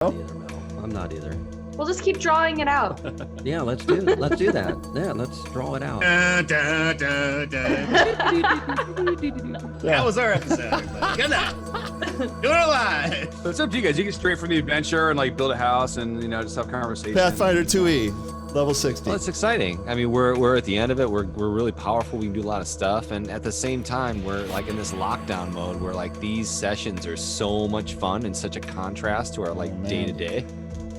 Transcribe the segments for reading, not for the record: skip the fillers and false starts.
I'm not either. We'll just keep drawing it out. Yeah, let's do that. Yeah, let's draw it out. That was our episode. Good night. Doing it live. So it's up to you guys. You get straight from the adventure and like build a house and just have conversation. Pathfinder 2E, level 60. Well, it's exciting. I mean, we're at the end of it. We're really powerful. We can do a lot of stuff, and at the same time, we're like in this lockdown mode where like these sessions are so much fun and such a contrast to our like day to day.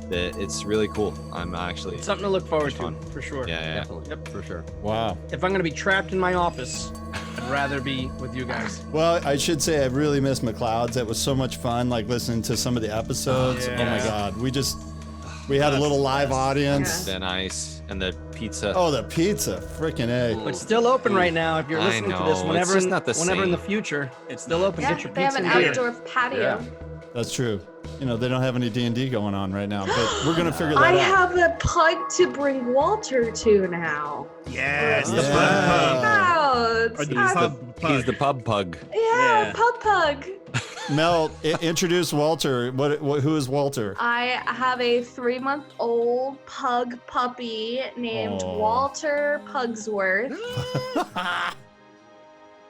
That it's really cool. I'm actually It's something to look forward to, for sure. Yeah. Definitely. Yep, for sure. Wow. If I'm going to be trapped in my office, I'd rather be with you guys. Well, I should say I really miss McLeod's. It was so much fun, like listening to some of the episodes. Oh, Oh my God. We had a little live audience. been nice, and the pizza. Oh, the pizza. Freaking A. It's still open right now. If you're I listening to this, know, whenever, it's just not the whenever in same. the future, it's still open. Yeah, Get your they have pizza an and beer. outdoor patio. That's true. You know, they don't have any D&D going on right now, but we're going to figure that I out. have a pug to bring Walter to now. Yes, the Yeah. pug. Wow, it's Or the not- pub pug. He's the pub pug. yeah, pug pug. Mel, introduce Walter. Who is Walter? I have a 3-month-old pug puppy named Aw. Walter Pugsworth.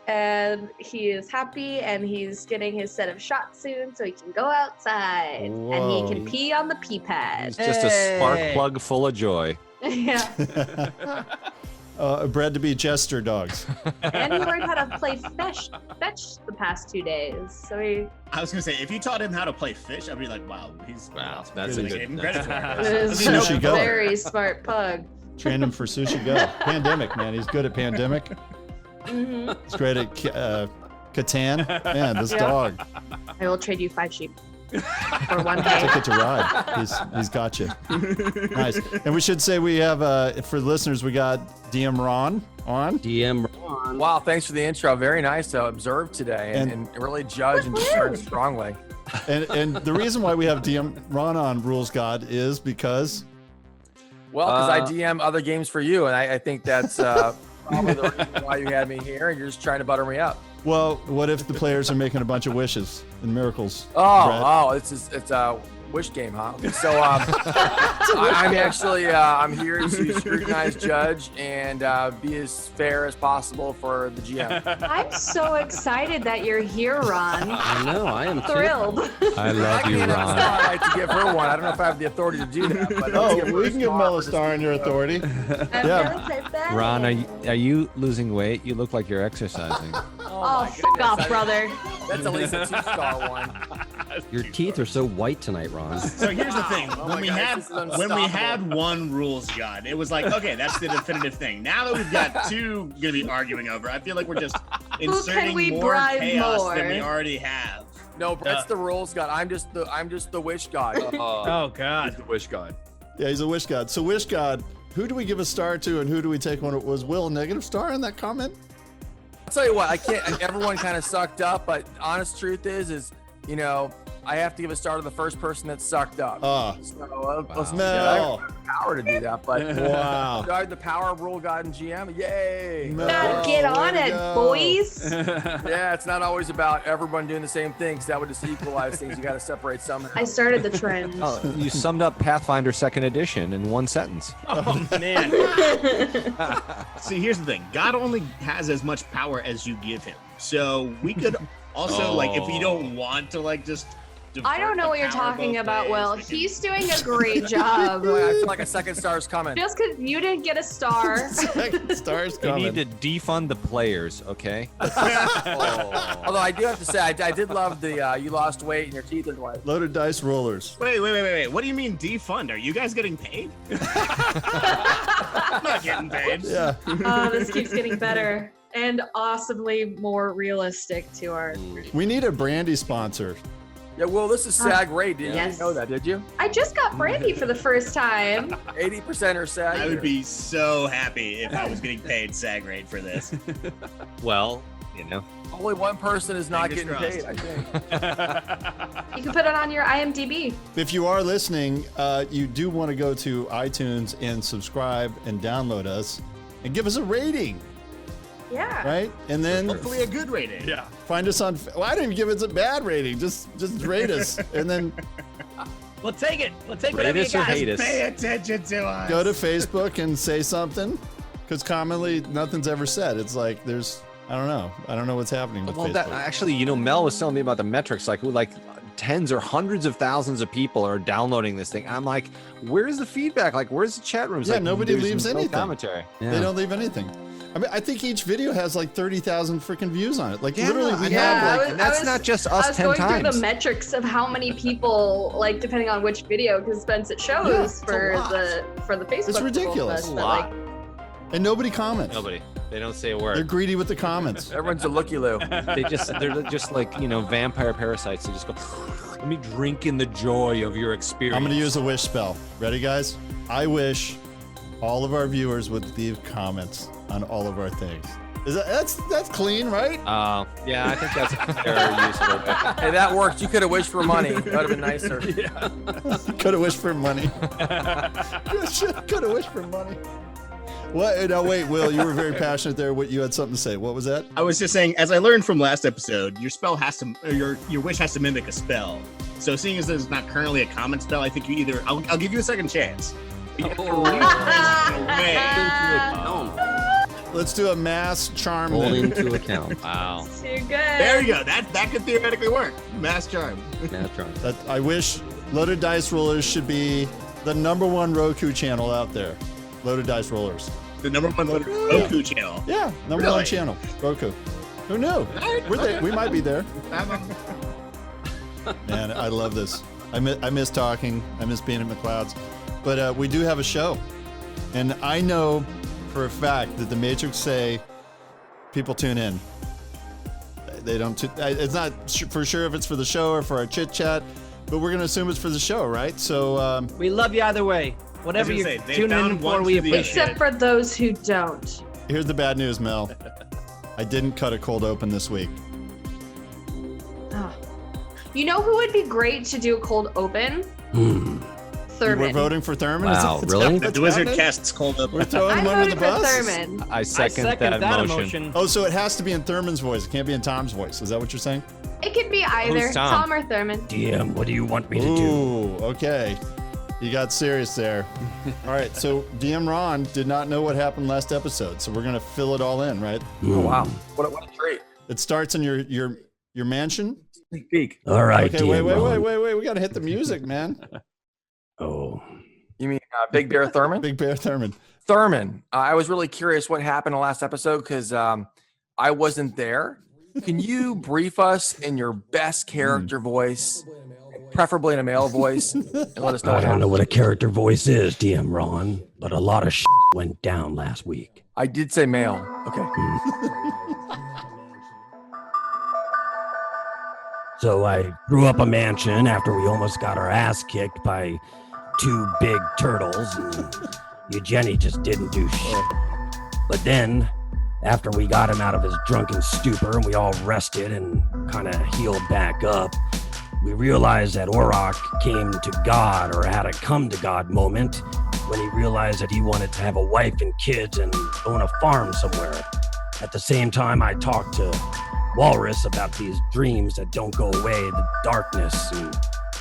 And he is happy, and he's getting his set of shots soon, so he can go outside. And he Whoa. can pee on the pee pad. He's just a spark Hey. plug full of joy. Yeah. Bred to be jester dogs. And he learned how to play fetch the past 2 days. So he I was gonna say, if you taught him how to play fish, I'd be like, wow, he's That's a really good. getting credit for it. is Sushi a Go. very smart pug. Trained him for Sushi Go. Pandemic, man. He's good at Pandemic. Hmm. He's great at Catan. Man, this Yeah. dog. I will trade you 5 sheep for 1 day. Ticket to ride. He's got you. Nice. And we should say we have, for the listeners, we got DM Ron on. DM. Wow, thanks for the intro. Very nice to observe today and really judge and discern strongly. And the reason why we have DM Ron on Rules God is because Well, because I DM other games for you, and I think that's probably the reason why you had me here, and you're just trying to butter me up. well, what if the players are making a bunch of wishes and miracles? Brett? It's a wish game, huh? So I'm actually I'm here to scrutinize, judge, and be as fair as possible for the GM. I'm so excited that you're here, Ron. I know, I am too. Thrilled. I love you, can't have a Ron. star. I like to give her one. I don't know if I have the authority to do that, but Oh, let's her we can give star Mel a for star in your authority. I'm Yeah. gonna say that. Ron, are you losing weight? You look like you're exercising. Oh, my fuck goodness. off, brother. That's at least a 2-star one. Your teeth are so white tonight, Ron. So here's the thing: Oh when my we God, had this is one rules god, it was like, okay, that's the definitive thing. Now that we've got 2 gonna be arguing over, I feel like we're just inserting we more bribe chaos more? than we already have. No, Brett's the rules god. I'm just the wish god. Oh, God. the wish god. Yeah, he's a wish god. So wish god, who do we give a star to and who do we take one? Was Will a negative star in that comment? I'll tell you what, I can't. Everyone kind of sucked up, but honest truth is I have to give a star to the first person that sucked up. So let's I have the power to do that, but Wow. I have the power of rule god and GM. Yay! Mel. Now get way on to it, go. boys. Yeah, it's not always about everyone doing the same thing, because that would just equalize things. You got to separate somehow. I started the trend. Oh, you summed up Pathfinder 2nd Edition in one sentence. Oh, man. See, here's the thing: God only has as much power as you give him. So we could also, like, if you don't want to, like, just. I don't know what you're talking about, Will. He's doing a great job. Boy, I feel like a second star is coming. Just because you didn't get a star. Second star's You coming. need to defund the players, okay? Although I do have to say, I did love the you lost weight and your teeth are white. Loaded dice rollers. Wait. What do you mean defund? Are you guys getting paid? I'm not getting paid. Yeah. This keeps getting better and awesomely more realistic to our. We need a brandy sponsor. Yeah, well, this is SAG rate. Didn't yes. you know that, did you? I just got brandy for the first time. 80% are SAG. I would be so happy if I was getting paid SAG rate for this. Well, Only one person is not Fingers getting crossed. paid, I think. You can put it on your IMDb. If you are listening, you do want to go to iTunes and subscribe and download us and give us a rating, Yeah. right? And then Hopefully a good rating. Yeah. find us on. Well, I didn't even give us a bad rating. Just rate us, and then We'll take it. We'll take Rate whatever you us or got. hate us. Pay attention to us. Go to Facebook and say something, because commonly nothing's ever said. It's like I don't know what's happening with Well, Facebook. actually, Mel was telling me about the metrics, like tens or hundreds of thousands of people are downloading this thing. I'm like, where's the feedback? Like, where's the chat rooms? Yeah, like, nobody there's leaves no anything. commentary. Yeah. They don't leave anything. I mean, I think each video has like 30,000 freaking views on it. Like, Yeah, literally, I we know. have like. And that's not just us I was 10 going times. through the metrics of how many people, like, depending on which video, because Spence, it shows Yeah, it's a for lot. the Facebook. It's ridiculous. Post, A but, lot. like, And nobody comments. Nobody. They don't say a They're word. greedy with the comments. Everyone's a looky-loo. They're just like, vampire parasites. They just go, let me drink in the joy of your experience. I'm going to use a wish spell. Ready, guys? I wish all of our viewers would leave comments on all of our things. That's clean, right? Yeah, I think that's a fair use of it. Hey, that worked. You could have wished for money. That would have been nicer. Could have wished for money. Could have wished for money. What? Now wait, Will, you were very passionate there. What, you had something to say? What was that? I was just saying, as I learned from last episode, your spell has to, or your wish has to mimic a spell. So seeing as there's not currently a common spell, I think you either, I'll give you a second chance. You have to Let's do a mass charm. Hold then. into account. Wow. too good. There you go. That could theoretically work. Mass charm. Mass charm. That I wish Loaded Dice Rollers should be the #1 Roku channel out there. Loaded Dice Rollers. The #1 Roku channel. Yeah, #1 Really? channel. Roku. Who knew? We're there. We might be there. Man, I love this. I miss talking. I miss being in the clouds. But we do have a show. And I know for a fact that the Matrix say people tune in. They don't. It's not for sure if it's for the show or for our chit chat, but we're gonna assume it's for the show, right? So We love you either way. Whatever I was you gonna say, they tune in found for, one we for the appreciate Except for those who don't. here's the bad news, Mel. I didn't cut a cold open this week. Oh. You know who would be great to do a cold open? Thurman. We're voting for Thurman. Wow, Is that really? what's The wizard happening? casts cold We're open. throwing I'm him under the voting for bus. Thurman. I I second, second that emotion. Oh, so it has to be in Thurman's voice. It can't be in Tom's voice. Is that what you're saying? It could be either Who's Tom? Tom or Thurman. DM, what do you want me to do? Ooh, okay. You got serious there. All right, so DM Ron did not know what happened last episode, so we're gonna fill it all in, right? Oh, wow. What a treat. It starts in your mansion. Sneak peek. All right, Okay, DM wait. Ron. We gotta hit the music, man. Oh, You mean Big Bear Thurman? Big Bear Thurman. Thurman. I was really curious what happened in the last episode because I wasn't there. Can you brief us in your best character voice, preferably in a male voice, and let us know I what don't know happened? what a character voice is, DM Ron, but a lot of went down last week. I did say male. Okay. So I grew up a mansion after we almost got our ass kicked by 2 big turtles, and Eugenie just didn't do shit. But then, after we got him out of his drunken stupor and we all rested and kind of healed back up, we realized that Orok came to God, or had a come to God moment, when he realized that he wanted to have a wife and kids and own a farm somewhere. At the same time, I talked to Walrus about these dreams that don't go away, the darkness and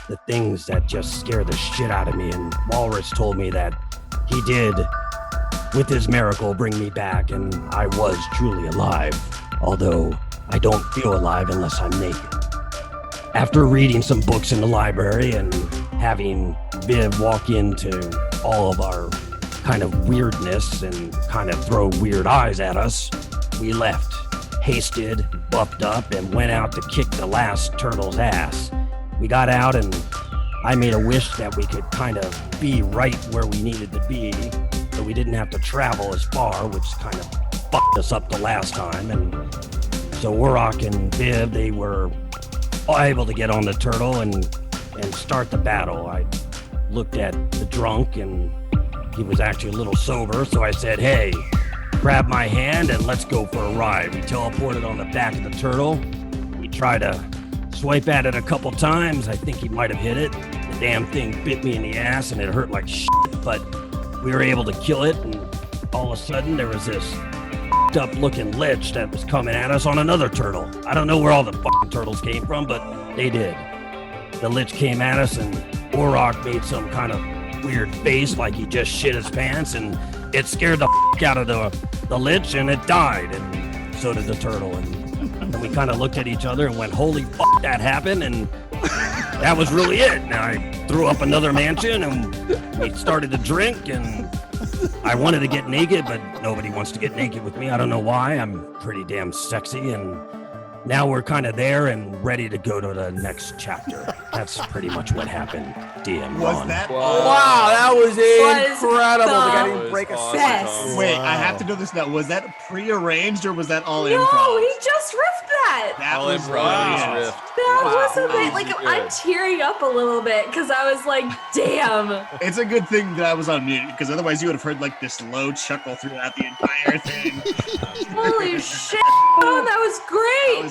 the things that just scare the shit out of me. And Walrus told me that he did, with his miracle, bring me back, and I was truly alive, although I don't feel alive unless I'm naked. After reading some books in the library and having Viv walk into all of our kind of weirdness and kind of throw weird eyes at us, we left, hasted, buffed up, and went out to kick the last turtle's ass. We got out and I made a wish that we could kind of be right where we needed to be, so we didn't have to travel as far, which kind of fucked us up the last time. And so Warrock and Viv, they were able to get on the turtle and start the battle. I looked at the drunk and he was actually a little sober, so I said, hey, grab my hand and let's go for a ride. We teleported on the back of the turtle. We tried to swipe at it a couple times. I think he might have hit it. The damn thing bit me in the ass and it hurt like shit, but we were able to kill it, and all of a sudden there was this up looking lich that was coming at us on another turtle. I don't know where all the fucking turtles came from, but they did. The lich came at us and Orok made some kind of weird face like he just shit his pants, and it scared the out of the lich, and it died, and so did the turtle. And we kind of looked at each other and went, holy fuck, that happened, and that was really it. And I threw up another mansion, and we started to drink, and I wanted to get naked, but nobody wants to get naked with me. I don't know why. I'm pretty damn sexy, and now we're kind of there and ready to go to the next chapter. That's pretty much what happened, DM Was Ron. that? Wow, that was incredible. The guy the didn't break a best. sweat. Wait, I have to know this now. Was that prearranged or was that all No, improv? he just riffed that. That All was improv. brilliant. That was amazing. Like, Good. I'm tearing up a little bit because I was like, damn. It's a good thing that I was on mute because otherwise you would have heard like this low chuckle throughout the entire thing. Holy shit. Oh, that was great.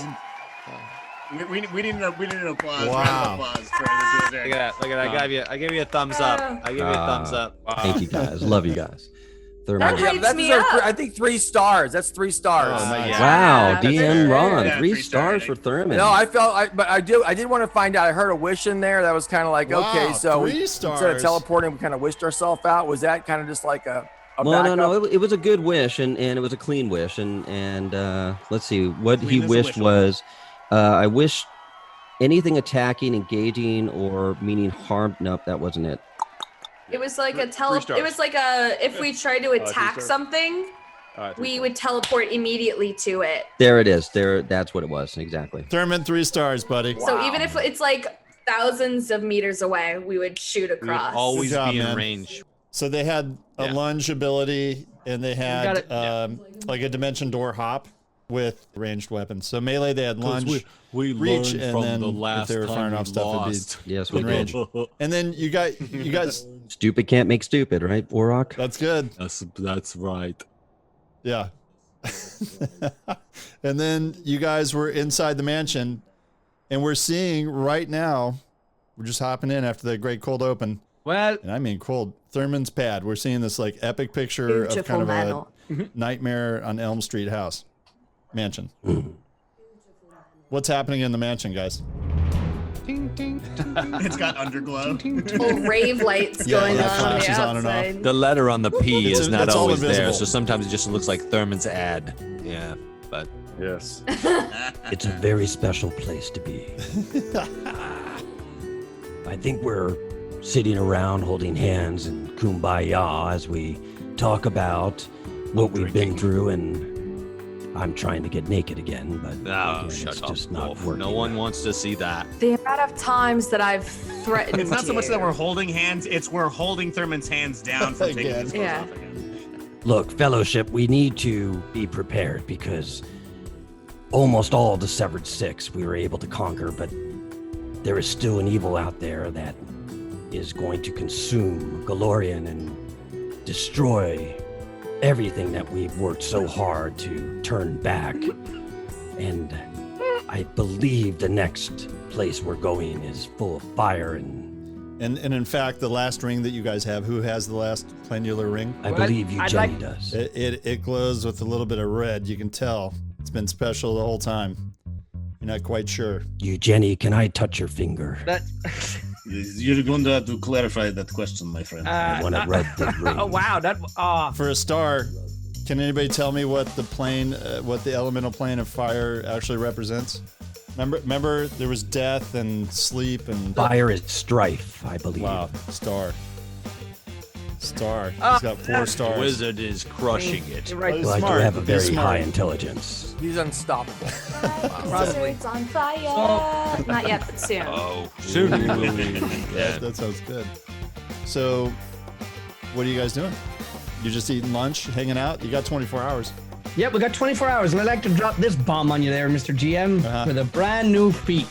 That was, we need an applause. Wow. Round of applause for the Look at that! Look at that! I gave you a thumbs up. I gave you a thumbs up. Thank you guys. Love you guys. That Thurman. hypes me up. I think 3 stars. That's 3 stars. Oh, my God. Wow, Yeah, DM Ron, Yeah, 3 3 star stars rating. for Thurman. No, but I did want to find out. I heard a wish in there. That was kind of like, Wow, okay, so 3 instead of stars. teleporting, we kind of wished ourselves out. Was that kind of just like a Well, backup? no. It was a good wish, and it was a clean wish, and let's see what Clean he as a wished whistle. was. I wish anything attacking, engaging, or meaning harm. Nope, that wasn't it. It was like a stars. It was like a, if we tried to attack stars. something, we would teleport immediately to it. There it is. That's what it was exactly. Thurman, 3 stars, buddy. So even if it's like thousands of meters away, we would shoot We would across. always Good job, be in man. range. So they had a Yeah. lunge ability, and they had got like a dimension door hop with ranged weapons. So melee, they had lunge, we reach, and then if they were firing off stuff, it'd be Yes, we in did. range. And then you guys, Stupid can't make stupid, right, Orok? that's good. That's right. Yeah. And then you guys were inside the mansion, and we're seeing right now, we're just hopping in after the great cold open. Well, And I mean cold. Thurman's pad. We're seeing this like epic picture of Beautiful kind of manor. a Nightmare on Elm Street house. Mansion. What's happening in the mansion, guys? It's got underglow. Whole rave lights Yeah, going yeah, on on the flashes on and off. outside. The letter on the P It's is not all always there, invisible. so sometimes it just looks like Thurman's ad. Yeah, but Yes. It's a very special place to be. I think we're sitting around holding hands and kumbaya as we talk about what we've been through, and I'm trying to get naked again, but no, it's shut up. just not Wolf. working. No one wants to see that. The amount of times that I've threatened It's not so much you. that we're holding hands, it's we're holding Thurman's hands down from taking Again. his clothes Yeah. off again. Look, Fellowship, we need to be prepared because almost all the Severed Six we were able to conquer, but there is still an evil out there that is going to consume Galorian and destroy everything that we've worked so hard to turn back. And I believe the next place we're going is full of fire, and And in fact, the last ring that you guys have, who has the last planular ring? I Well, believe you, I'd Jenny, like- does. It glows with a little bit of red. You can tell it's been special the whole time. You're not quite sure. You, Jenny, can I touch your finger? that. You're going to have to clarify that question, my friend. I want a red ring. Oh wow, that. For a star, can anybody tell me what the plane, what the elemental plane of fire actually represents? Remember, there was death and sleep and Fire is strife, I believe. wow, star. He's got 4 stars. Wizard is crushing it. You're right. Well, I do Smart. have a He's very smart. high intelligence. He's unstoppable. Wizards on fire. Not yet, but soon. Oh, soon we will be. That sounds good. So, what are you guys doing? You just eating lunch, hanging out? You got 24 hours. Yep, we got 24 hours, and I'd like to drop this bomb on you there, Mr. GM, with a brand new feat.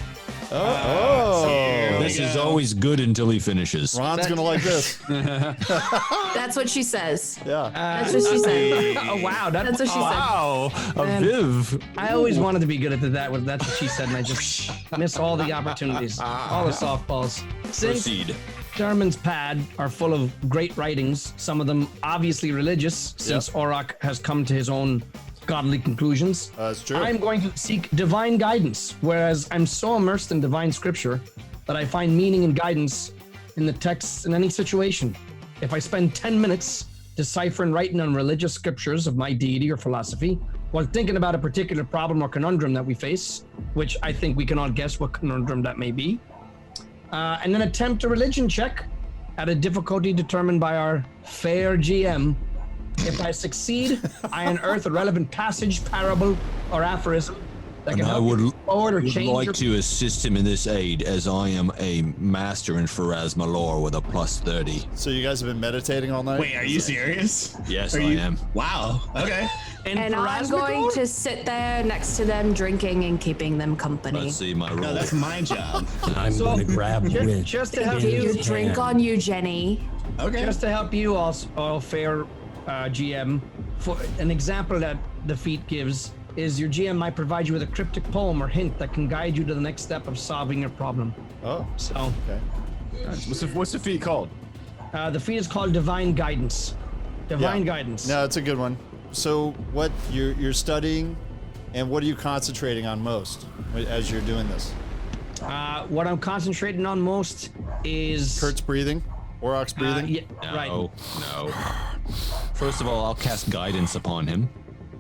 This This is always good until he finishes. Ron's gonna like this. That's what she says. Yeah. That's what she said. Oh wow, That's what she said. Wow, a Man. Viv. I always wanted to be good at that. That's what she said, and I just miss all the opportunities, all the softballs. Since Proceed. Jarman's pad are full of great writings, some of them obviously religious, since Orok has come to his own godly conclusions. That's true. I'm going to seek divine guidance, whereas I'm so immersed in divine scripture that I find meaning and guidance in the text in any situation. If I spend 10 minutes deciphering, writing on religious scriptures of my deity or philosophy, while thinking about a particular problem or conundrum that we face, which I think we can all guess what conundrum that may be, and then attempt a religion check at a difficulty determined by our fair GM. If I succeed, I unearth a relevant passage, parable, or aphorism that can help you forward or change like your... to assist him in this aid, as I am a master in Pharasma lore with a +30. So you guys have been meditating all night? Wait, are you serious? Yes, I am. Wow. Okay. And I'm going to sit there next to them, drinking and keeping them company. Let's see my roll. No, that's my job. I'm gonna grab with Just to help You you, drink on you, Jenny. Okay. just to help you all fair GM, for an example that the feat gives is your GM might provide you with a cryptic poem or hint that can guide you to the next step of solving your problem. Oh, So okay. What's the feat called? the feat is called Divine Guidance. Divine Guidance. No, it's a good one. So what you're studying, and what are you concentrating on most as you're doing this? What I'm concentrating on most is Kurt's breathing, Oroc's breathing. Yeah, right. No. First of all, I'll cast guidance upon him,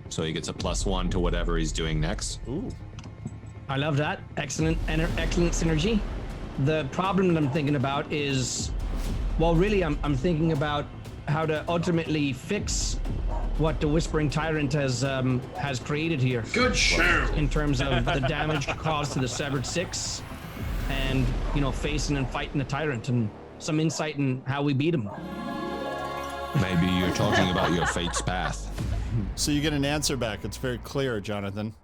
so he gets a +1 to whatever he's doing next. Ooh. I love that. Excellent synergy. The problem that I'm thinking about is, well, really, I'm thinking about how to ultimately fix what the Whispering Tyrant has created here. Good show. In terms of the damage caused to the Severed Six, and facing and fighting the Tyrant, and some insight in how we beat him. Maybe you're talking about your fate's path. So you get an answer back. It's very clear, Jonathan.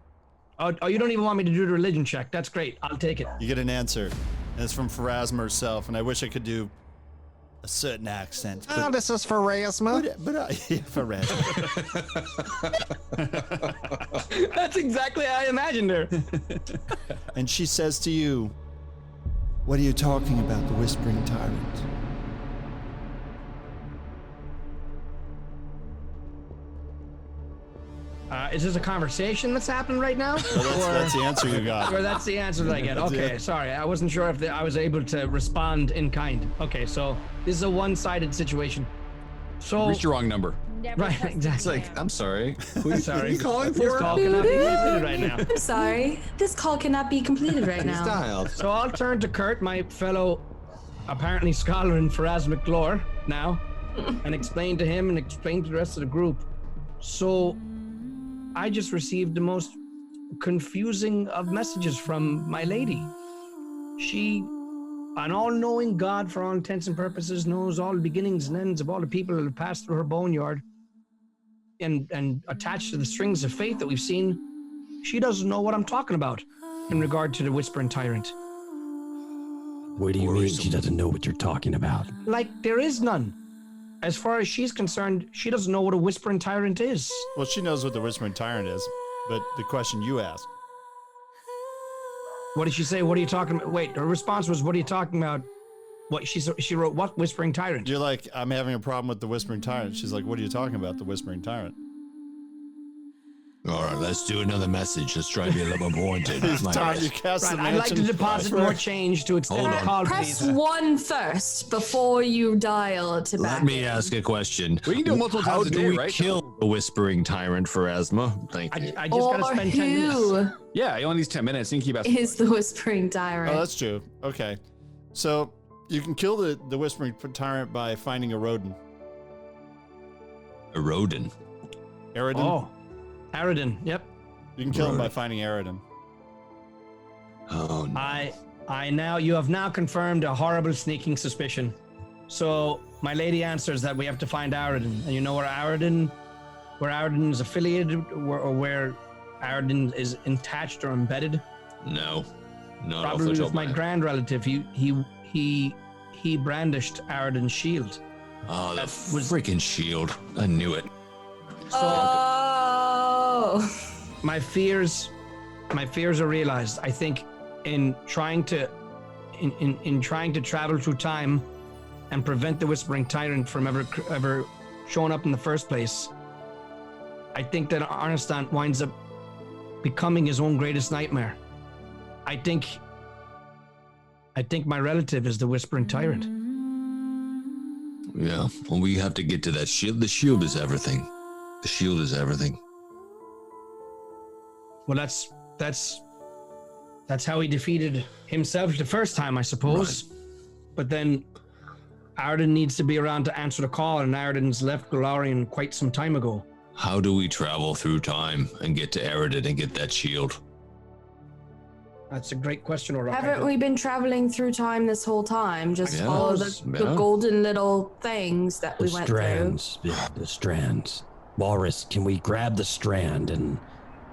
Oh, you don't even want me to do the religion check. That's great. I'll take it. You get an answer, and it's from Pharasma herself. And I wish I could do a certain accent. But, this is Pharasma. but yeah, Pharasma. That's exactly how I imagined her. And she says to you, "What are you talking about, the Whispering Tyrant?" Is this a conversation that's happening right now? That's the answer you got. Or that's the answer that I get. Okay, sorry. I wasn't sure if I was able to respond in kind. Okay, so this is a one-sided situation. So Reached the wrong number. right, exactly. It's like, I'm sorry. Sorry. you calling This for? call cannot be completed right now. I'm sorry. This call cannot be completed right now. Dialed. So I'll turn to Kurt, my fellow, apparently scholar in Pharasmic lore now, and explain to him and explain to the rest of the group. So I just received the most confusing of messages from my lady. She, an all-knowing God for all intents and purposes, knows all the beginnings and ends of all the people that have passed through her boneyard and attached to the strings of faith that we've seen. She doesn't know what I'm talking about in regard to the Whispering Tyrant. What do you mean she doesn't know what you're talking about? Like, there is none. As far as she's concerned, she doesn't know what a Whispering Tyrant is. Well, she knows what the Whispering Tyrant is, but the question you asked. What did she say? What are you talking about? Wait, her response was, what are you talking about? What she wrote, what Whispering Tyrant? You're like, I'm having a problem with the Whispering Tyrant. She's like, what are you talking about, the Whispering Tyrant? All right, let's do another message. Let's try to be a little more pointed. Tom, you cast Right, the I'd like to mansion deposit for- more change to extend the Hold on. call, Press please. 1 first before you dial to back. Let me ask a question. We can do it multiple How times a do day, we right? kill the Whispering Tyrant for Asthma? Thank you. I just gotta Or spend 10 minutes. who Yeah, you only needs 10 minutes. You can keep asking. is the Whispering Tyrant? Oh, that's true. Okay. So you can kill the Whispering Tyrant by finding Aroden. Aroden. Aradin. Oh, Aradin, yep. You can kill him by finding Aradin. Oh, no. I now, you have now confirmed a horrible sneaking suspicion. So my lady answers that we have to find Aradin. And you know where Aradin is affiliated, or where Aradin is attached or embedded? No. No, Probably no, with my grand relative. He brandished Aradin's shield. Oh, that was- freaking shield. I knew it. So Oh. my fears are realized. I think in trying to travel through time and prevent the Whispering Tyrant from ever showing up in the first place, I think that Arnistan winds up becoming his own greatest nightmare. I think my relative is the Whispering Tyrant. Yeah, well, we have to get to that shield. The shield is everything. The shield is everything. Well, that's how he defeated himself the first time, I suppose. Right. But then Aradin needs to be around to answer the call, and Aradin's left Golarion quite some time ago. How do we travel through time and get to Aradin and get that shield? That's a great question, Aurora. Haven't we been traveling through time this whole time? Just follow the golden little things that we went through. Yeah, the strands. Walrus, can we grab the strand and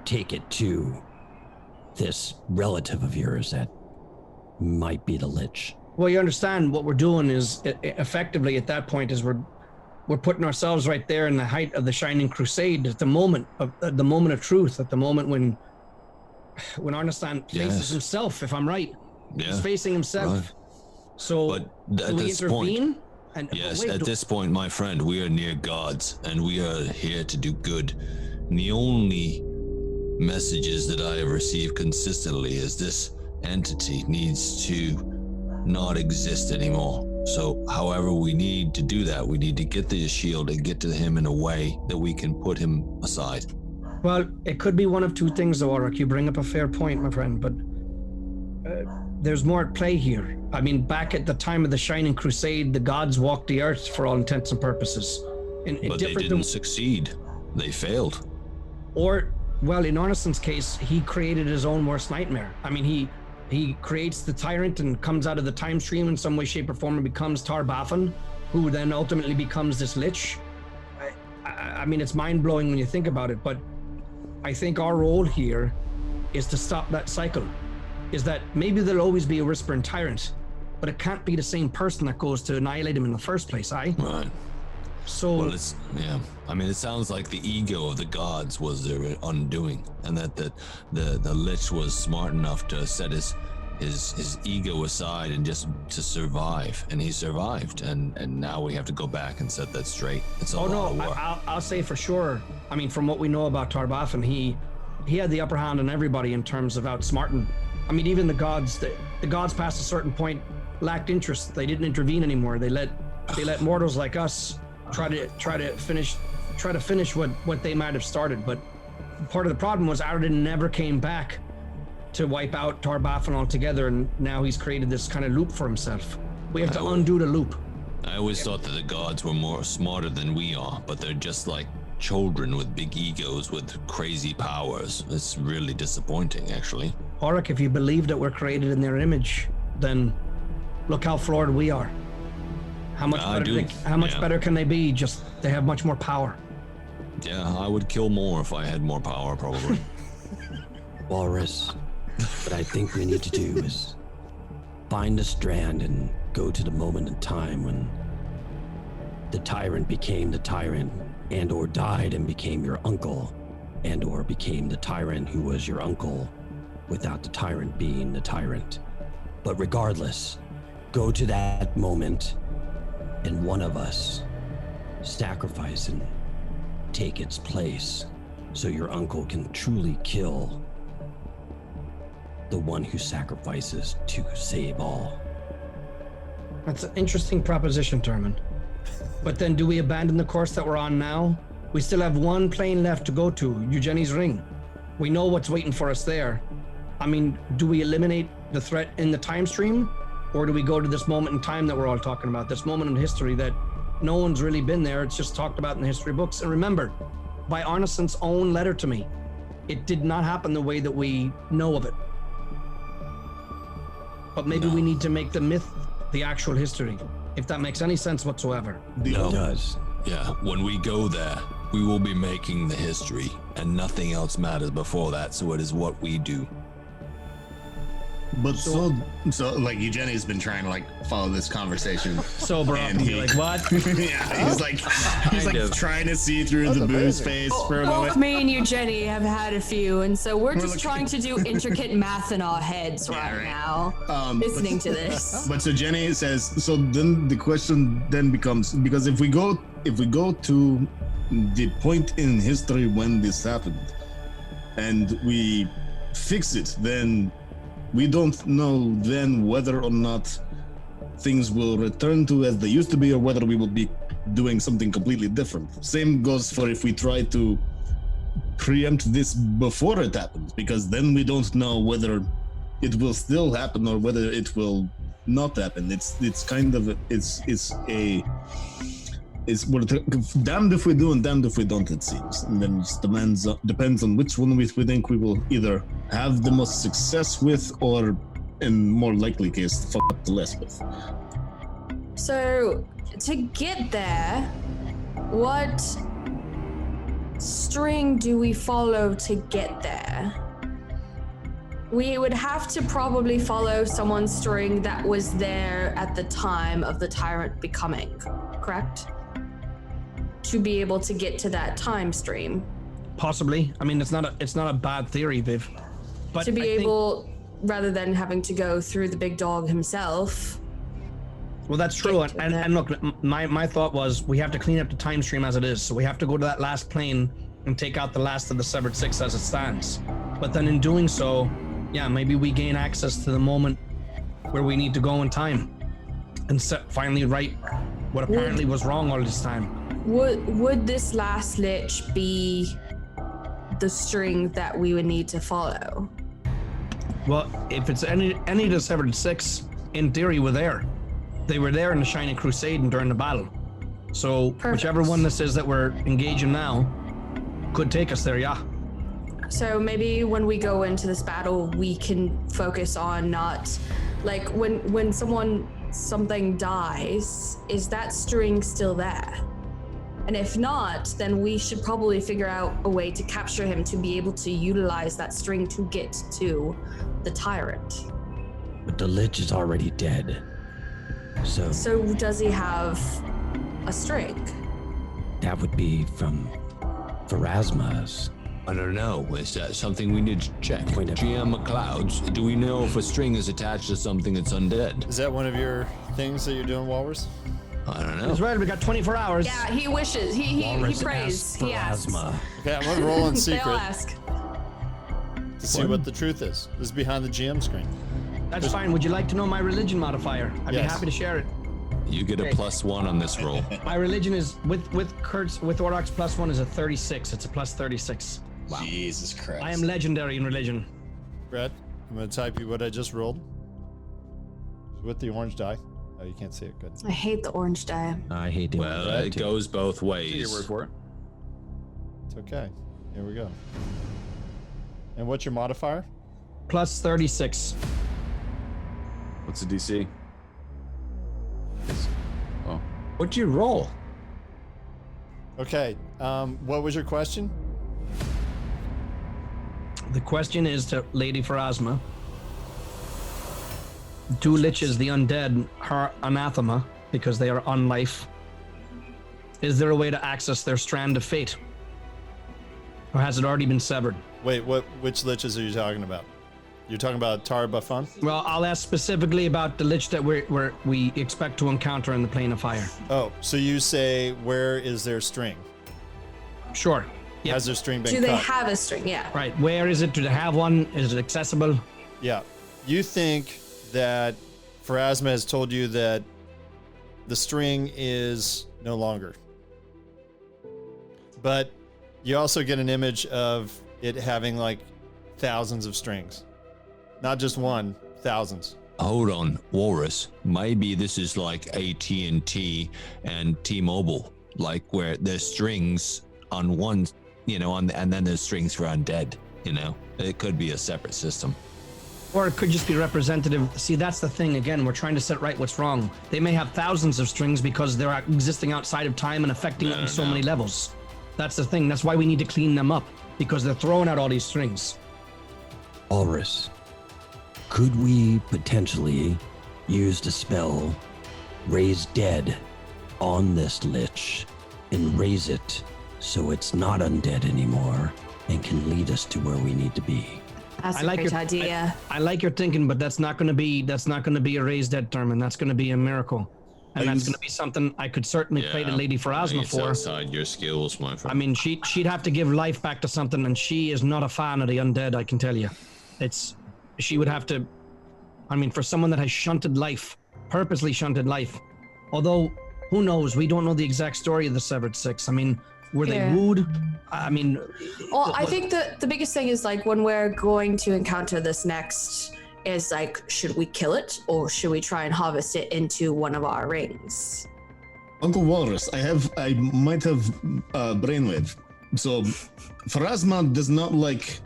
take it to this relative of yours that might be the lich? Well, you understand what we're doing is effectively at that point is we're putting ourselves right there in the height of the Shining Crusade at the moment of truth, at the moment when Arnistan faces himself, if I'm right. Yeah, he's facing himself. Right. So but at this point, at this point, my friend, we are near gods and we are here to do good. And the only messages that I have received consistently is this entity needs to not exist anymore. So however we need to do that, we need to get the shield and get to him in a way that we can put him aside. Well, it could be one of two things, though, Ulrich. You bring up a fair point, my friend, but there's more at play here. I mean, back at the time of the Shining Crusade, the gods walked the earth for all intents and purposes. But they didn't succeed. They failed. Or, well, in Arnistan's case, he created his own worst nightmare. I mean, he creates the tyrant and comes out of the time stream in some way, shape, or form and becomes Tar-Baphon, who then ultimately becomes this lich. I mean, it's mind-blowing when you think about it, but I think our role here is to stop that cycle. Is that maybe there'll always be a whispering tyrant, but it can't be the same person that goes to annihilate him in the first place, aye? Right. So, well, I mean, it sounds like the ego of the gods was their undoing, and that the lich was smart enough to set his ego aside and just to survive, and he survived, and now we have to go back and set that straight. It's all I'll say for sure. I mean, from what we know about Tar-Baphon, he had the upper hand on everybody in terms of outsmarting. I mean, even the gods past a certain point lacked interest. They didn't intervene anymore. They let mortals like us try to finish what they might have started. But part of the problem was Aroden never came back to wipe out Tar-Baphon altogether, and now he's created this kind of loop for himself. We have to undo the loop. I always thought that the gods were more smarter than we are, but they're just like children with big egos with crazy powers. It's really disappointing, actually. Ulrich, if you believe that we're created in their image, then look how flawed we are. How much better can they be? Just they have much more power. Yeah, I would kill more if I had more power, probably. Walrus, what I think we need to do is find a strand and go to the moment in time when the tyrant became the tyrant, and or died and became your uncle, and or became the tyrant who was your uncle without the tyrant being the tyrant. But regardless, go to that moment and one of us sacrifice and take its place so your uncle can truly kill the one who sacrifices to save all. That's an interesting proposition, Terman. But then do we abandon the course that we're on now? We still have one plane left to go to, Eugenie's Ring. We know what's waiting for us there. I mean, do we eliminate the threat in the time stream? Or do we go to this moment in time that we're all talking about, this moment in history that no one's really been there, it's just talked about in the history books? And remember, by Arnistan's own letter to me, it did not happen the way that we know of it. But maybe we need to make the myth the actual history, if that makes any sense whatsoever. It does. Yeah, when we go there, we will be making the history, and nothing else matters before that, so it is what we do. But so like Eugenie's been trying to like follow this conversation. Sober up and be like, what? Yeah, he's like trying to see through the booze face for a moment. Both me and Eugenie have had a few, and so we're just trying to do intricate math in our heads right now, listening to this. But so Jenny says, so then the question then becomes, because if we go to the point in history when this happened and we fix it, then we don't know then whether or not things will return to as they used to be, or whether we will be doing something completely different. Same goes for if we try to preempt this before it happens, because then we don't know whether it will still happen or whether it will not happen. It's kind of we're damned if we do and damned if we don't, it seems. And then it depends on which one we think we will either have the most success with, or in more likely case, fuck up the less with. So to get there, what string do we follow to get there? We would have to probably follow someone's string that was there at the time of the tyrant becoming, correct? To be able to get to that time stream. Possibly. I mean, it's not a bad theory, Viv. But to be able, rather than having to go through the big dog himself. Well, that's true. And look, my thought was we have to clean up the time stream as it is. So we have to go to that last plane and take out the last of the severed six as it stands. But then in doing so, yeah, maybe we gain access to the moment where we need to go in time and finally right what apparently was wrong all this time. Would this last lich be the string that we would need to follow? Well, if it's any of the severed six, in theory, we're there. They were there in the Shining Crusade and during the battle. So whichever one this is that we're engaging now could take us there, yeah. So maybe when we go into this battle, we can focus on not like when something dies, is that string still there? And if not, then we should probably figure out a way to capture him to be able to utilize that string to get to the tyrant. But the lich is already dead. So does he have a string? That would be from Pharasma's. I don't know. Is that something we need to check? GM McLeods, do we know if a string is attached to something that's undead? Is that one of your things that you're doing, Walrus? I don't know. That's right. We got 24 hours. Yeah, he wishes. He prays. He asks. Okay, I'm gonna roll on secret. They all ask. To see what the truth is. This is behind the GM screen. That's fine. Would you like to know my religion modifier? I'd be happy to share it. You get a +1 on this roll. My religion is with Oroc's +1 is a 36. It's a +36. Wow. Jesus Christ. I am legendary in religion. Brett, I'm gonna type you what I just rolled. With the orange die. Oh, you can't see it. Good. I hate the orange die. I hate it. Well, it goes both ways. Your word for it. It's okay. Here we go. And what's your modifier? +36. What's the DC? Oh. What'd you roll? Okay. What was your question? The question is to Lady Pharasma. Do liches, the undead, her anathema because they are unlife? Is there a way to access their strand of fate? Or has it already been severed? Wait, which liches are you talking about? You're talking about Tar-Baphon? Well, I'll ask specifically about the lich that we expect to encounter in the plane of fire. Oh, so you say, where is their string? Sure. Yep. Has their string been Do cut? they have a string? Yeah. Right. Where is it? Do they have one? Is it accessible? Yeah. You think that Pharasma has told you that the string is no longer. But you also get an image of it having like thousands of strings. Not just one, thousands. Hold on, Walrus. Maybe this is like AT&T and T-Mobile, like where there's strings on one, and then there's strings for undead, It could be a separate system. Or it could just be representative. See, that's the thing. Again, we're trying to set right what's wrong. They may have thousands of strings because they're existing outside of time and affecting it on so many levels. That's the thing. That's why we need to clean them up, because they're throwing out all these strings. Walrus, could we potentially use the spell Raise Dead on this lich and raise it so it's not undead anymore and can lead us to where we need to be? That's a great idea. I like your thinking, but that's not going to be a raised dead term, and that's going to be a miracle, and that's going to be something I could certainly play to Lady Pharasma It's for. outside your skills, my friend. I mean, she'd have to give life back to something, and she is not a fan of the undead. I can tell you, she would have to. I mean, for someone that has shunted life purposely shunted life. Although, who knows? We don't know the exact story of the Severed Six. I mean, were they wooed? I mean... Well, I think the biggest thing is, like, when we're going to encounter this next, is, like, should we kill it, or should we try and harvest it into one of our rings? Uncle Walrus, I might have brainwave. So, Pharasma does not like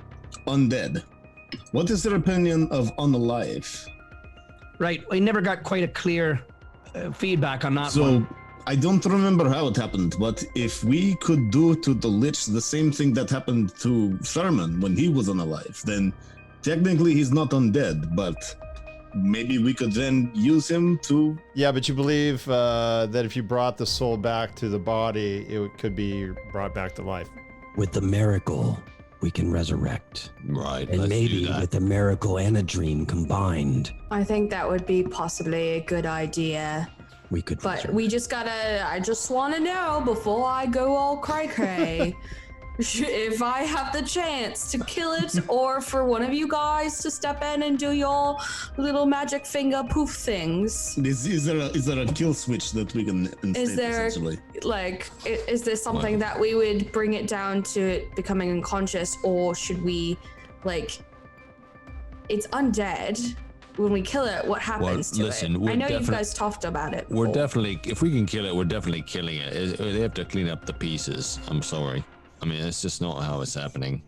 undead. What is your opinion of unalive? Right, we never got quite a clear feedback on that so, one. I don't remember how it happened, but if we could do to the Lich the same thing that happened to Thurman when he was unalive, then technically he's not undead, but maybe we could then use him to... Yeah, but you believe that if you brought the soul back to the body, it could be brought back to life. With the miracle, we can resurrect. Right, and maybe with the miracle and a dream combined. I think that would be possibly a good idea. We could But we just gotta, I just want to know before I go all cray-cray, if I have the chance to kill it, or for one of you guys to step in and do your little magic finger poof things. Is there a kill switch that we can instate, Is there, essentially? like, is there something that we would bring it down to it becoming unconscious, or should we, like, it's undead. When we kill it, what happens to it? I know you guys talked about it before. We're definitely, if we can kill it, we're definitely killing it. They have to clean up the pieces. I'm sorry. I mean, it's just not how it's happening.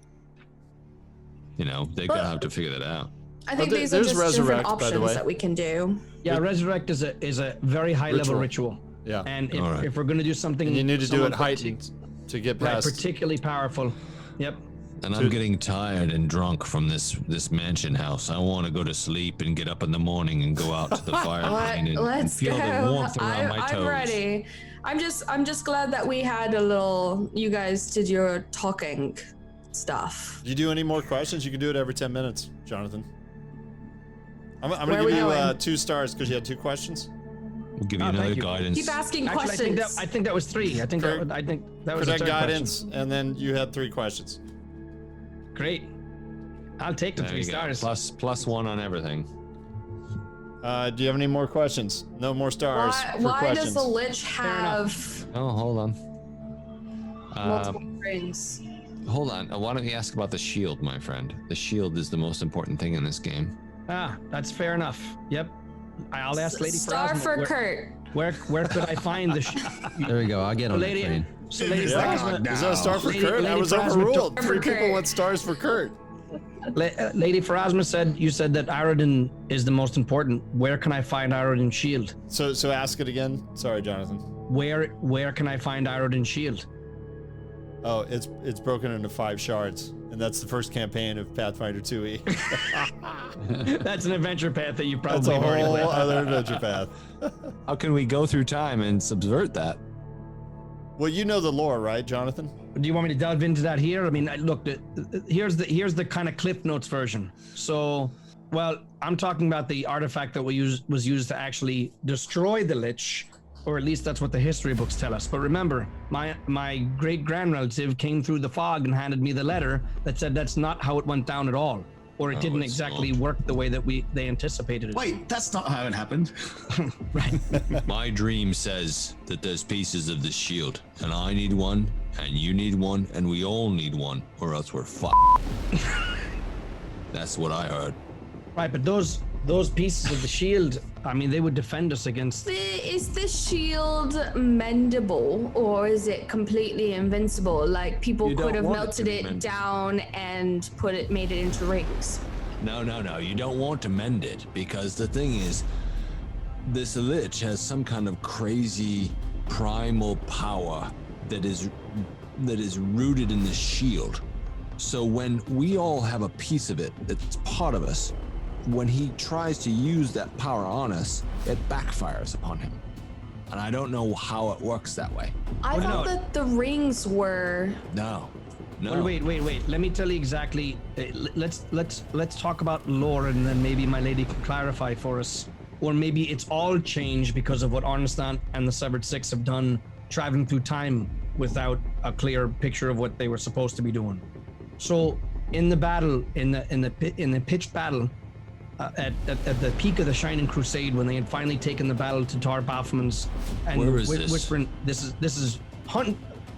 You know, they're gonna have to figure that out. I think these are just different options that we can do. Yeah, resurrect is a very high level ritual. Yeah. And if we're gonna do something, and you need to do it heightened to get past. Right, particularly powerful. Yep. And I'm getting tired and drunk from this mansion house. I want to go to sleep and get up in the morning and go out to the fire and feel the warmth around my toes. I'm ready. I'm just glad that we had a little. You guys did your talking stuff. Do you do any more questions? You can do it every 10 minutes, Jonathan. I'm gonna give you 2 stars because you had 2 questions. We'll give you another guidance. Keep asking questions. I think that was 3. I think that was that the guidance, question. and then you had 3 questions. Great. I'll take the 3 stars. Plus 1 on everything. Do you have any more questions? No more stars for why questions. does the Lich have Oh, hold on. multiple rings? Hold on. Why don't you ask about the shield, my friend? The shield is the most important thing in this game. Ah, that's fair enough. Yep. I'll ask Lady Star Pharasma, for Kurt. Where could I find the There we go. I'll get on the train. So Lady Is Pharasma, that a star for Kurt? That was overruled. 3 people went stars for Kurt. Lady Pharasma you said that Aradin is the most important. Where can I find Aradin's shield? So ask it again. Sorry, Jonathan. Where can I find Aradin's shield? Oh, it's broken into 5 shards, and that's the first campaign of Pathfinder 2e. That's an adventure path that you probably That's a already whole played. other adventure path. How can we go through time and subvert that? Well, you know the lore, right, Jonathan? Do you want me to delve into that here? I mean, look, here's the kind of Cliff Notes version. So, well, I'm talking about the artifact that was used to actually destroy the Lich, or at least that's what the history books tell us. But remember, my great grandrelative came through the fog and handed me the letter that said that's not how it went down at all, or it didn't exactly work the way that they anticipated it. Wait, that's not how it happened. Right. My dream says that there's pieces of the shield, and I need one, and you need one, and we all need one, or else we're fucked. That's what I heard. Right, but those pieces of the shield, I mean, they would defend us against. Is the shield mendable, or is it completely invincible? Like people could have melted it down and made it into rings. No, you don't want to mend it, because the thing is, this Lich has some kind of crazy primal power that is rooted in the shield. So when we all have a piece of it that's part of us, when he tries to use that power on us, it backfires upon him. And I don't know how it works that way. I thought that the rings were... No. Wait. Let me tell you exactly. Let's talk about lore, and then maybe my lady can clarify for us. Or maybe it's all changed because of what Avistan and the Severed Six have done, traveling through time without a clear picture of what they were supposed to be doing. So in the battle, in the pitched battle, at the peak of the Shining Crusade, when they had finally taken the battle to Tar-Baphon's and Where is this? whispering, this is hunt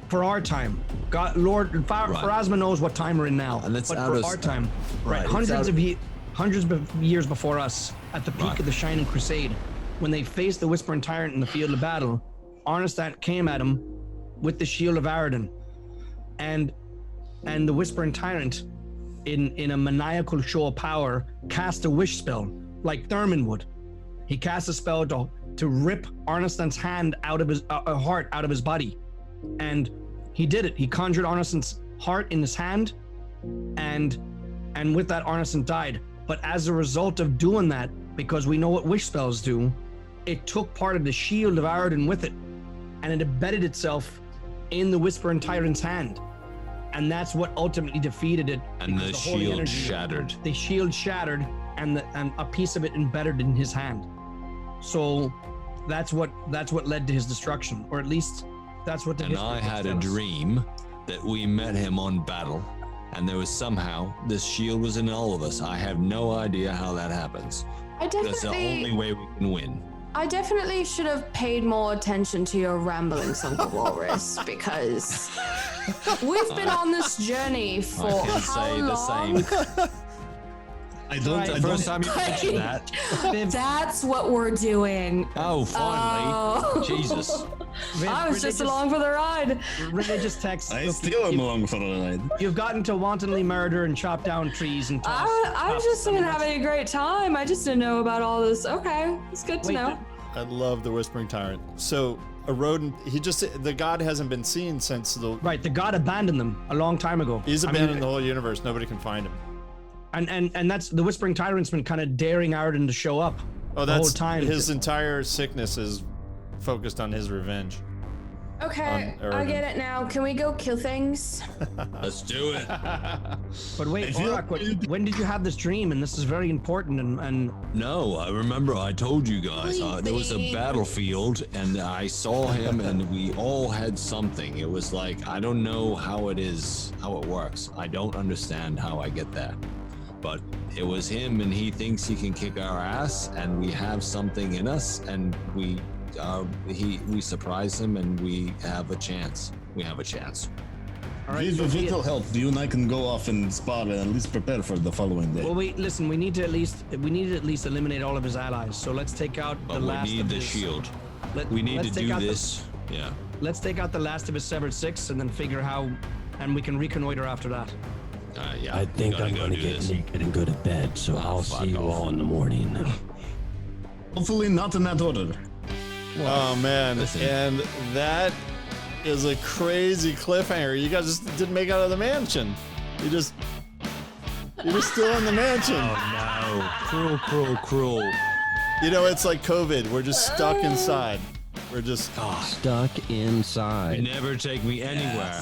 for our time. God, Lord Pharasma knows what time we're in now, And it's but out for of- our time, Right, right? it's Hundreds out of years before us, at the peak Right. of the Shining Crusade, when they faced the Whispering Tyrant in the field of battle, Arnistat came at him with the shield of Aradin, and the Whispering Tyrant, in a maniacal show of power, cast a wish spell like Thurman would. He cast a spell to rip Arnistan's hand out of his heart out of his body, and he did it. He conjured Arnistan's heart in his hand, and with that Arnistan died. But as a result of doing that, because we know what wish spells do, it took part of the shield of Aroden with it, and it embedded itself in the Whispering Tyrant's hand. And that's what ultimately defeated it. And the because holy shield energy- shattered. The shield shattered, and a piece of it embedded in his hand. So that's what led to his destruction, or at least that's what the And history I books had tell a us. dream that we met him on battle, and there was somehow this shield was in all of us. I have no idea how that happens. I That's the only definitely, way we can win. I definitely should have paid more attention to your ramblings, Uncle Walrus, because we've been on this journey for I can how say the long? same. I don't. Right. I First don't. time you mentioned that. That's what we're doing. Oh, finally. Oh. Jesus. I was just along for the ride. Religious texts. I still am along for the ride. You've gotten to wantonly murder and chop down trees and toss. I was just been having a great time. I just didn't know about all this. Okay, it's good to Wait, know. I love the Whispering Tyrant. So Aroden, the god hasn't been seen since the. Right, the god abandoned them a long time ago. He's abandoned the whole universe. Nobody can find him. And that's the Whispering Tyrant's been kind of daring Aradin to show up. Oh, the that's whole time. his entire sickness is focused on his revenge. Okay, on I Aroden. get it now. Can we go kill things? Let's do it. But wait, I feel- Orak, when did you have this dream? And this is very important. And No, I remember I told you guys there was a Please. battlefield and I saw him and we all had something. It was like, I don't know how it works. I don't understand how I get there. But it was him and he thinks he can kick our ass and we have something in us and we surprise him and we have a chance. We have a chance. all right, Please, so with be it. little help, you and I can go off and spot and at least prepare for the following day. Well, wait, listen. We need to at least eliminate all of his allies. So let's take out But the we last need of the his, shield. Let, We need let's to take do out this. Yeah. Let's take out the last of his severed six, and then figure how, and we can reconnoiter after that. Yeah. I think gotta I'm go going to do get this. naked and go to bed, so I'll fuck see you off. all in the morning. Hopefully not in that order. Oh man, listen. and that is a crazy cliffhanger. You guys just didn't make it out of the mansion. You're just still in the mansion. Oh no. Cruel. You know, it's like COVID. We're just stuck inside. We're just Stuck You inside. never take me anywhere.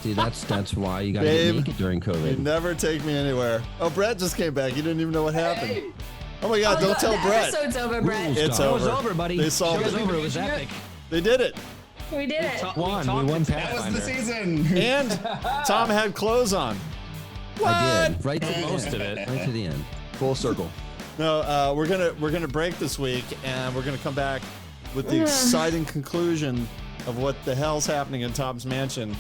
See, that's why you got to Babe, get naked during you COVID. never take me anywhere. Oh, Brett just came back. You didn't even know what happened. Oh my God! Don't tell the Brett. episode's over, Brett. It's It over. was over, buddy. They solved it was it. over. It was epic. They did it. We did it. We We talked won it. Pathfinder. season. And Tom had clothes on. I did. Right to the Most end. of it. Right to the end. Full circle. No, we're gonna break this week, and we're gonna come back with the exciting conclusion of what the hell's happening in Tom's Mansion.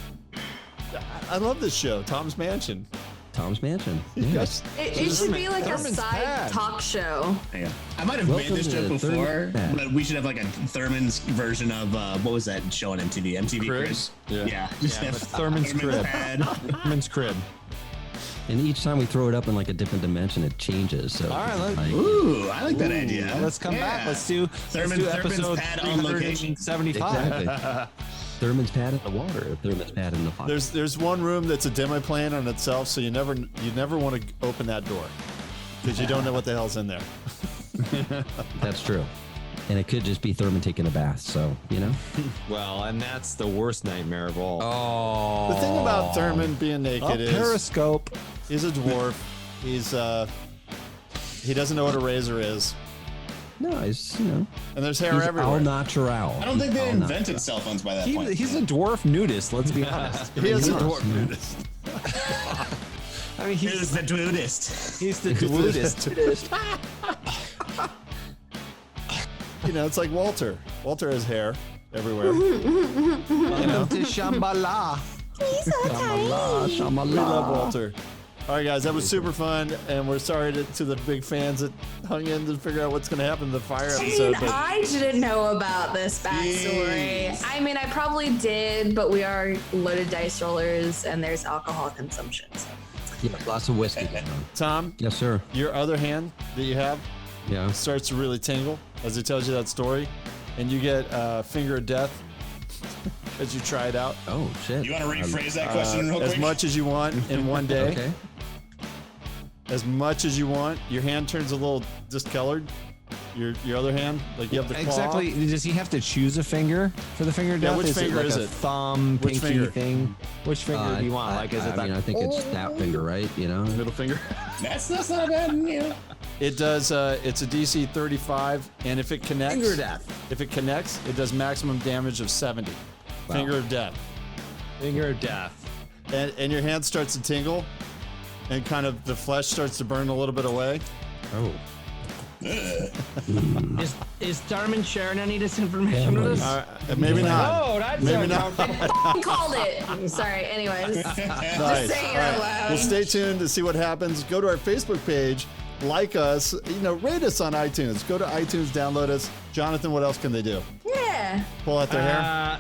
I love this show, Tom's Mansion. Tom's Mansion. You Yeah. guys- It should be like a Thurman's side bad. talk show. Yeah. I might have Welcome made this to joke the before, third band. but we should have like a Thurman's version of what was that show on MTV? MTV Cribs? Cribs. Yeah. Just Yeah, have but Thurman's crib. pad. Thurman's crib. And each time we throw it up in like a different dimension, it changes. So All right, like, Ooh, I like that idea. Let's come back. Yeah. Let's do Thurman's episode pad on location. 375. exactly. Thurman's pad in the water. Thurman's pad in the fire. There's one room that's a demo plane on itself, so you never want to open that door because you don't know what the hell's in there. That's true. And it could just be Thurman taking a bath. So, you know? Well, and that's the worst nightmare of all. Oh. The thing about Thurman being naked is Periscope. he's a dwarf. He doesn't know what a razor is, No, he's, you know. and there's hair He's everywhere. all natural. I don't think they All invented natural. cell phones by that point. He's a dwarf nudist, let's be honest. He is a Yes, dwarf man. nudist. I mean, He's the dudeist. He's the dudeist. You know, it's like Walter. Walter has hair everywhere. Welcome to Shambhala. Shambhala, We Shambhala. love Walter. All right, guys, that was super fun, and we're sorry to the big fans that hung in to figure out what's going to happen in the fire episode. But I didn't know about this backstory. I mean, I probably did, but we are loaded dice rollers, and there's alcohol consumption. So. Yeah, lots of whiskey. Tom, Yes, sir. your other hand that you have Yeah. starts to really tingle as he tells you that story, and you get finger of death as you try it out. Oh, shit. You want to rephrase that question real quick? As much as you want in one day. Okay. As much as you want. Your hand turns a little discolored. Your other hand, like you have the claw. Exactly. Does he have to choose a finger for the finger of death? which is finger it like is a it? thing? Which Pinky finger? thing? Which finger do you want? Like, is it I mean, I think it's that finger, right? You know? Middle finger. That's not bad. Yeah. It does. It's a DC 35, and if it connects, Finger of death. If it connects, it does maximum damage of 70. Wow. Finger of death. Finger of death. And your hand starts to tingle, and kind of the flesh starts to burn a little bit away. Oh. Is Darman sharing any of this information with us? Maybe not. Oh, that's Maybe not. I called it. Sorry. Anyways, Nice. just saying it All out right. loud. Well, stay tuned to see what happens. Go to our Facebook page, like us, rate us on iTunes. Go to iTunes, download us. Jonathan, what else can they do? Yeah. Pull out their hair.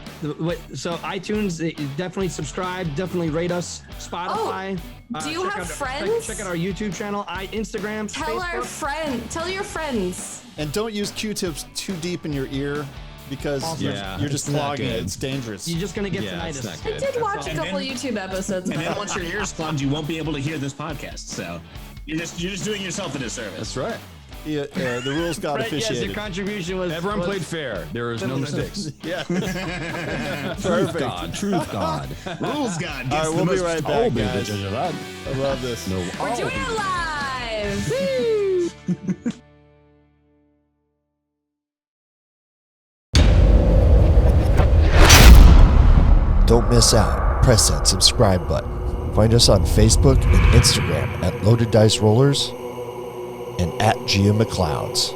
So iTunes, definitely subscribe, definitely rate us. Spotify. Do you check have out- friends? Check out our YouTube channel, Instagram, Facebook. Tell your friends. And don't use Q-tips too deep in your ear because Yeah, you're just it's not clogging it. good. It's dangerous. You're just gonna get Yeah, it's tinnitus. not I good. did watch a And couple then- YouTube episodes. And then about once your ears clogged, you won't be able to hear this podcast. So you're just doing yourself a disservice. That's right. Yeah, the rules got Brett, yes, officiated. your contribution was Everyone played fair. There was no mistakes. Yeah. Truth God. Truth God. Rules God. All right, we'll be right back, be guys. the judge. I love this. No. We're doing it live. Woo! Don't miss out. Press that subscribe button. Find us on Facebook and Instagram at Loaded Dice Rollers and at Gia McLeods.